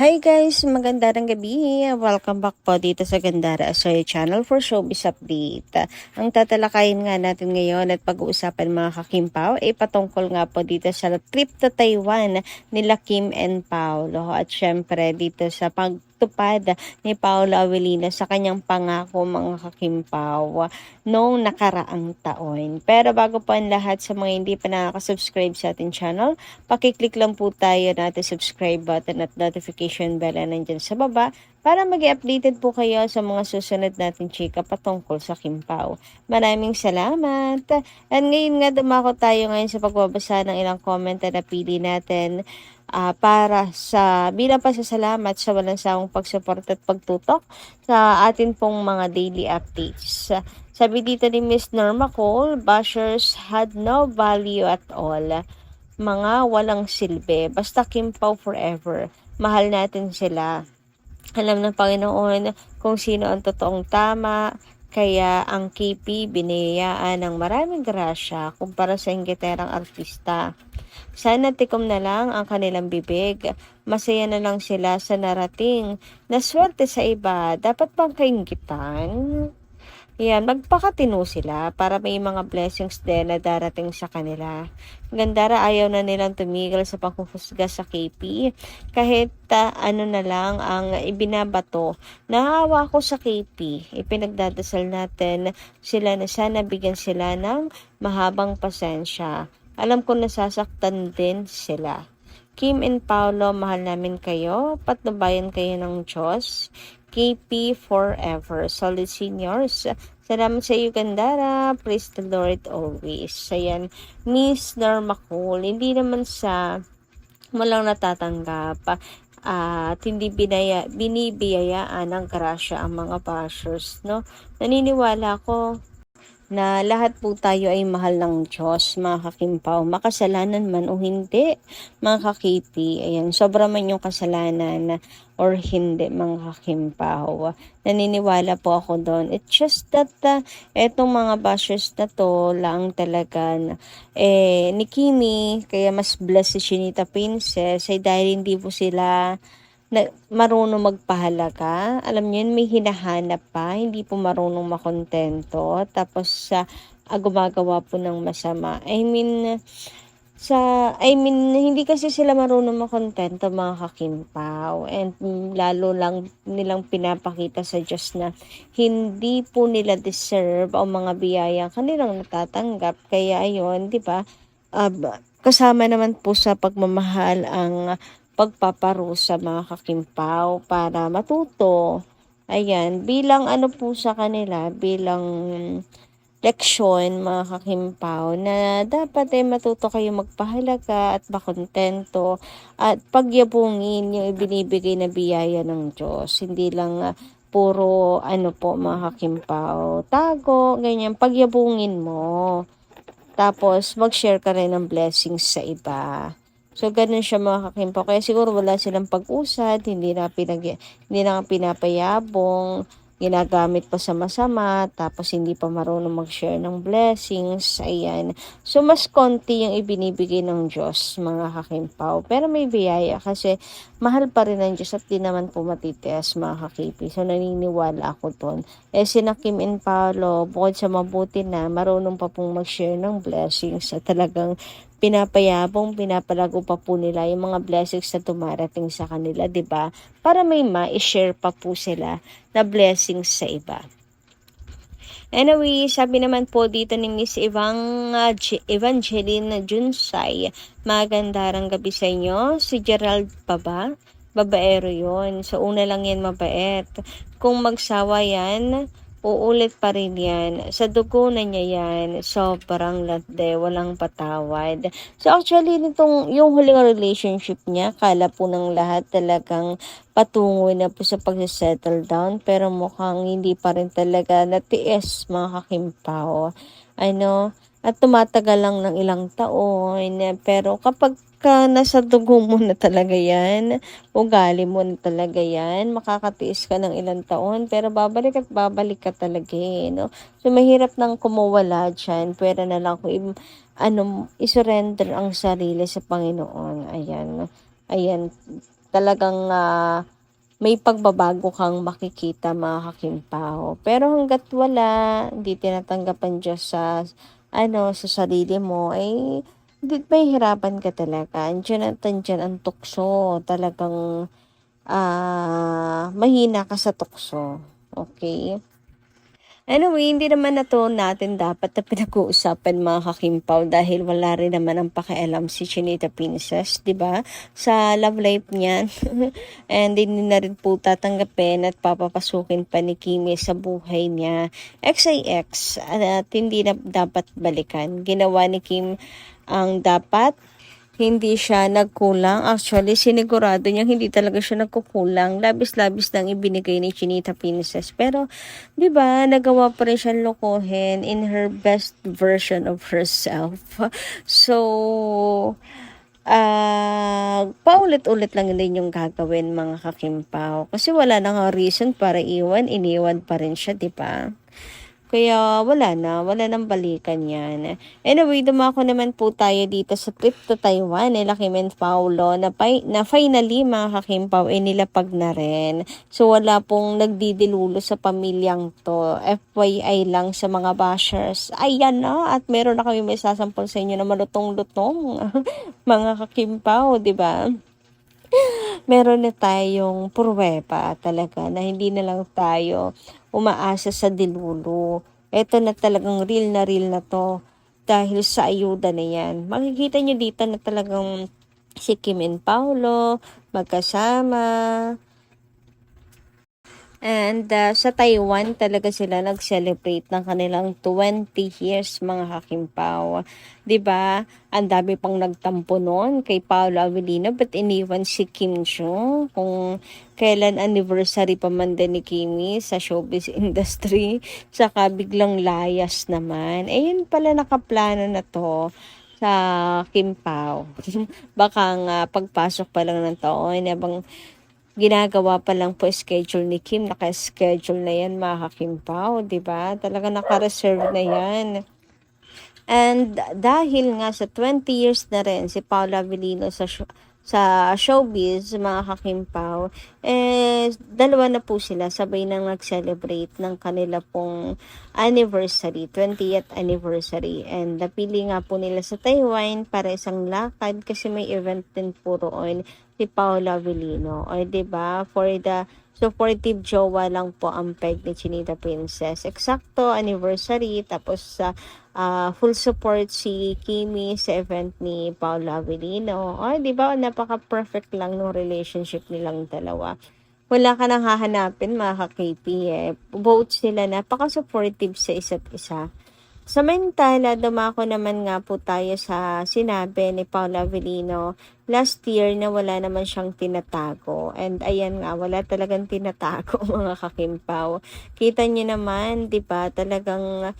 Hi guys! Magandang gabi! Welcome back po dito sa Gandara Asoy Channel for Showbiz Update. Ang tatalakayin nga natin ngayon at pag-uusapan mga kakimpaw ay patungkol nga po dito sa trip to Taiwan nila Kim and Paolo. At syempre dito sa pagtupad ni Paolo Avellino sa kanyang pangako mga kakimpaw noong nakaraang taon. Pero bago po ang lahat, sa mga hindi pa nakaka-subscribe sa ating channel, pakiclick lang po tayo natin subscribe button at notification bell na nandyan sa baba para mag-updated po kayo sa mga susunod nating chika patungkol sa Kimpaw. Maraming salamat! At ngayon nga dumako tayo ngayon sa pagbabasa ng ilang comment na napili natin para sa bilang pasasalamat sa walang sawang pagsuporta at pagtutok sa atin pong mga daily updates. Sabi dito ni Miss Norma Cole, bashers had no value at all. Mga walang silbi. Basta Kimpaw forever. Mahal natin sila. Alam ng Panginoon kung sino ang totoong tama. Kaya ang KP biniyayaan ng maraming grasya kumpara sa ingiterang artista. Sana tikom na lang ang kanilang bibig. Masaya na lang sila sa narating. Naswerte sa iba. Dapat bang kainggitan? Yan, magpakatino sila para may mga blessings din na darating sa kanila. Gandara, ayaw na nilang tumigil sa panghuhusga sa KP. Kahit ano na lang ang ibinabato. Nahawa ko sa KP. Ipinagdadasal natin sila na sana bigyan sila ng mahabang pasensya. Alam ko nasasaktan din sila. Kim and Paolo, mahal namin kayo. Patnubayan kayo ng Diyos. KP forever. Solid seniors. Salamat sa iyo, Gandara. Praise the Lord always. Ayan, Miss Norma Cole. Hindi naman sa walang natatanggap at hindi binibiyayaan ng grasya ang mga bashers, no? Naniniwala ko na lahat po tayo ay mahal ng Diyos, mga kakimpaw. Makasalanan man o hindi, mga kakipi. Ayan, sobra man yung kasalanan or hindi, mga kakimpaw. Naniniwala po ako doon. It's just that etong mga bashers na to lang talaga ni Kimi, kaya mas blessed si Shinita Princess ay dahil hindi po sila na marunong magpahalaga. Alam niyo yun, may hinahanap pa, hindi po marunong makontento. Tapos gumagawa po ng masama. Hindi kasi sila marunong makontento, mga kakimpaw. And lalo lang nilang pinapakita sa Diyos na hindi po nila deserve ang mga biyayang kanilang natatanggap. Kaya ayun, di ba? Kasama naman po sa pagmamahal ang pagpaparusa, mga kakimpaw, para matuto. Ayan, bilang ano po sa kanila, bilang leksyon, mga kakimpaw, na dapat ay matuto kayo magpahalaga at makontento at pagyabungin yung ibinibigay na biyaya ng Diyos. Hindi lang puro ano po, mga kakimpaw, tago, ganyan, pagyabungin mo. Tapos mag-share ka rin ng blessings sa iba. So, ganun siya, mga kakimpaw. Kaya siguro wala silang pag-usad, hindi na pinapayabong, ginagamit pa sa masama, tapos hindi pa marunong mag-share ng blessings. Ayan. So, mas konti yung ibinibigay ng Diyos, mga kakimpaw. Pero may biyaya kasi mahal pa rin ng Diyos at di naman po matitias, mga kakipi. So, naniniwala ako doon. Sina Kim and Paolo, bukod sa mabuti na, marunong pa pong mag-share ng blessings at talagang pinapayabong, pinapalago pa po nila yung mga blessings na dumarating sa kanila, 'di ba? Para may ma-share pa po sila na blessings sa iba. Anyway, sabi naman po dito ni Miss Evangeline Junsay, magandarang gabi sa inyo. Si Gerald pa ba? Babaero yon. So, una lang yan mabait. Kung magsawa yan, uulit pa rin yan. Sa dugo na niya yan. Sobrang lande, walang patawad. So, actually, yung huling relationship niya, kala po ng lahat talagang patungo na po sa pag-settle down. Pero mukhang hindi pa rin talaga natiis, mga kakimpaw. At tumatagal lang ng ilang taon. Pero kapag nasa dugo mo na talaga yan, ugali mo na talaga yan, makakatiis ka ng ilang taon, pero babalik at babalik ka talaga no? So, mahirap nang kumawala dyan, pwera na lang kung isurrender ang sarili sa Panginoon. Ayan, talagang may pagbabago kang makikita mga kakimpaw. Pero hangga't wala, hindi tinatanggap ang Diyos sa sa sarili mo, eh, hindi mahihirapan ka talaga. Andiyan at andiyan ang tukso. Talagang mahina ka sa tukso. Okay? Anyway, hindi naman na 'to natin dapat na pinag-uusapan mga kakimpaw dahil wala rin naman ang pakialam si Chinita Princess, 'di ba? Sa love life niyan. And hindi na rin po tatanggapin at papapasukin pa ni Kimi sa buhay niya. XIX at hindi na dapat balikan. Ginawa ni Kim ang dapat, hindi siya nagkulang. Actually, sinigurado niyang hindi talaga siya nagkukulang. Labis-labis lang ibinigay ni Chinita Princess. Pero, di ba, nagawa pa rin siyang lokohin in her best version of herself. So, paulit-ulit lang din yung gagawin mga kakimpaw. Kasi wala na nga reason para iniwan pa rin siya, di ba? Kaya wala nang balikan yan. Anyway, dumako naman po tayo dito sa trip to Taiwan nila Kim and Paolo na finally mga kakimpaw nilapag na rin. So wala pong nagdidilulo sa pamilyang to. FYI lang sa mga bashers. Ayan na, at meron na kami may sasampol sa inyo na malutong-lutong mga kakimpaw, di ba? Meron na tayong pruweba talaga na hindi na lang tayo umaasa sa dilulo. Ito na talagang real na to dahil sa ayuda na yan. Makikita nyo dito na talagang si Kim and Paolo magkasama. And sa Taiwan talaga sila nag-celebrate ng kanilang 20 years mga kakimpaw. 'Di ba? Ang dami pang nagtampo noon kay Paolo Avellino, but iniwan si Kim Chiu kung kailan anniversary pa man din ni Kimi sa showbiz industry. Saka biglang layas naman. Eh yun pala nakaplano na to sa Kim Pao. Baka nga pagpasok pa lang ng taon, habang ginagawa pa lang po schedule ni Kim, naka-schedule na yan mga kakimpaw, di ba? Talaga naka-reserve na yan. And dahil nga sa 20 years na rin si Paula Avellino sa showbiz, mga kakimpaw, dalawa na po sila, sabay nang nag-celebrate ng kanila pong anniversary, 20th anniversary. And napili nga po nila sa Taiwan para isang lakad kasi may event din po roon si Paula Avellino. O, diba? For the supportive jowa lang po ang peg ni Chinita Princess. Eksakto anniversary, tapos sa full support si Kimi sa event ni Paula Avellino. O, diba? Napaka-perfect lang ng relationship nilang dalawa. Wala ka nang hahanapin mga ka-KP eh. Both sila napaka-supportive sa isa't isa. Samantala, dumako naman nga po tayo sa sinabi ni Paula Avellino last year na wala naman siyang tinatago. And ayan nga, wala talagang tinatago mga kakimpaw. Kita niyo naman, di ba, talagang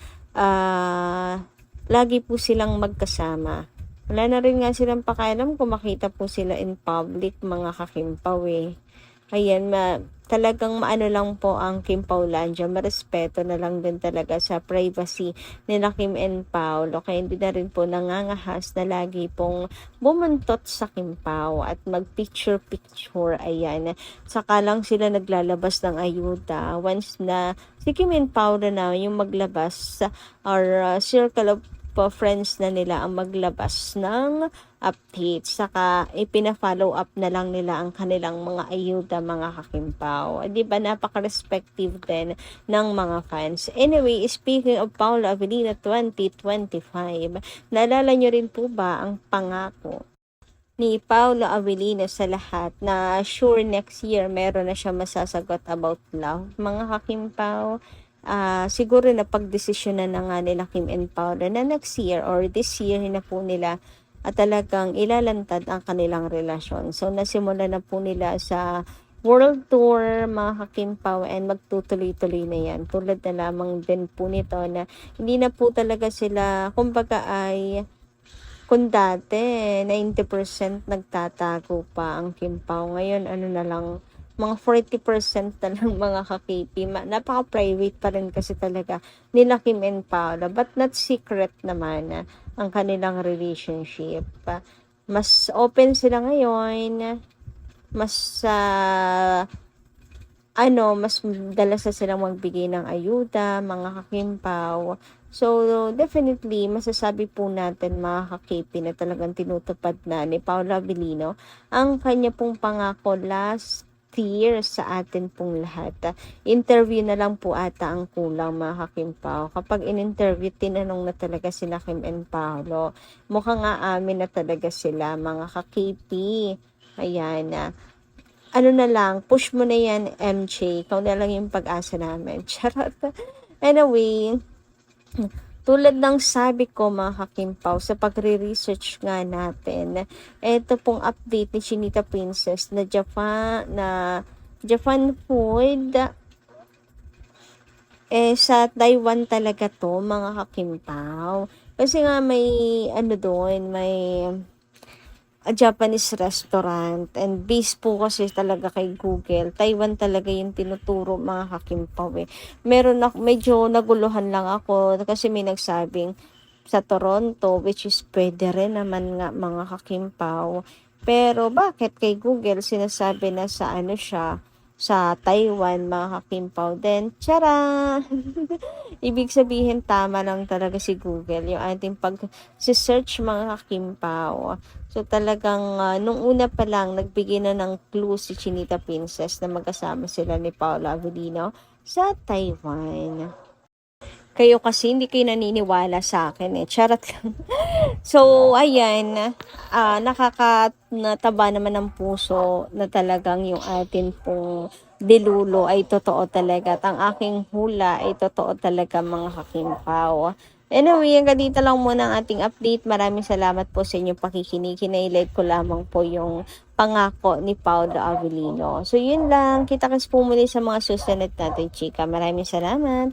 lagi po silang magkasama. Wala na rin nga silang pakialam kung makita po sila in public mga kakimpaw eh. Ayan, talagang maano lang po ang Kim Paulandia, marespeto na lang din talaga sa privacy nila Kim and Paolo. Kaya hindi na rin po nangangahas na lagi pong bumuntot sa Kim Pao at mag-picture-picture. Ayan, saka lang sila naglalabas ng ayuda once na si Kim and Paolo na yung maglabas or circle of friends na nila ang maglabas ng update. Saka ipina-follow up na lang nila ang kanilang mga ayuda mga kakimpaw. Di ba napaka-respective din ng mga fans. Anyway, speaking of Paolo Avellino 2025, naalala nyo rin po ba ang pangako ni Paolo Avellino sa lahat na sure next year meron na siya masasagot about love mga kakimpaw? Siguro na pagdesisyonan na nga nila Kim and Paolo na next year or this year na po nila at talagang ilalantad ang kanilang relasyon. So nasimula na po nila sa world tour mga kakimpaw and magtutuloy-tuloy na yan. Tulad na lamang din po nito na hindi na po talaga sila, kumbaga ay kung dati 90% nagtatago pa ang Kimpaw, ngayon ano na lang, mga 40% na lang mga ka-KP. Napaka-private pa rin kasi talaga nila Kim and Paula, but not secret naman ang kanilang relationship. Mas open sila ngayon mas mas dalas na silang magbigay ng ayuda, mga kakimpaw. So, definitely, masasabi po natin mga kakipi na talagang tinutupad na ni Paula Abilino ang kanya pong pangako last year sa atin pong lahat. Interview na lang po ata ang kulang mga kakimpaw. Kapag in-interview, tinanong na talaga sina Kim and Paolo. Mukhang aamin na talaga sila mga kakipi. Ayan na ano na lang, push mo na yan, MJ. Ikaw na lang yung pag-asa namin. Charot. Anyway, tulad ng sabi ko mga kakimpaw, sa pagre-research nga natin, eto pong update ni Chinita Princess na Japan food, sa Taiwan talaga to mga kakimpaw. Kasi nga may doon, may a Japanese restaurant and based po kasi talaga kay Google, Taiwan talaga yung tinuturo mga kakimpaw eh. Medyo naguluhan lang ako kasi may nagsabing sa Toronto which is pwede rin naman nga mga kakimpaw. Pero bakit kay Google sinasabi na sa siya, sa Taiwan mga kakimpaw? Then, tara! Ibig sabihin tama lang talaga si Google yung ating pag-search mga kakimpaw. So talagang nung una pa lang nagbigay na ng clue si Chinita Princess na magkasama sila ni Paula Avellino sa Taiwan. Kayo kasi hindi kayo naniniwala sa akin eh. Charot lang. So, ayan, nakakataba naman ng puso na talagang yung atin pong dilulo ay totoo talaga. At ang aking hula ay totoo talaga mga kakimpaw. Anyway, hanggang dito lang muna ang ating update. Maraming salamat po sa inyong pakikinig. Kinailit ko lamang po yung pangako ni Paolo Avellino. So, yun lang. Kita-kits po muli sa mga susunod natin, chika. Maraming salamat.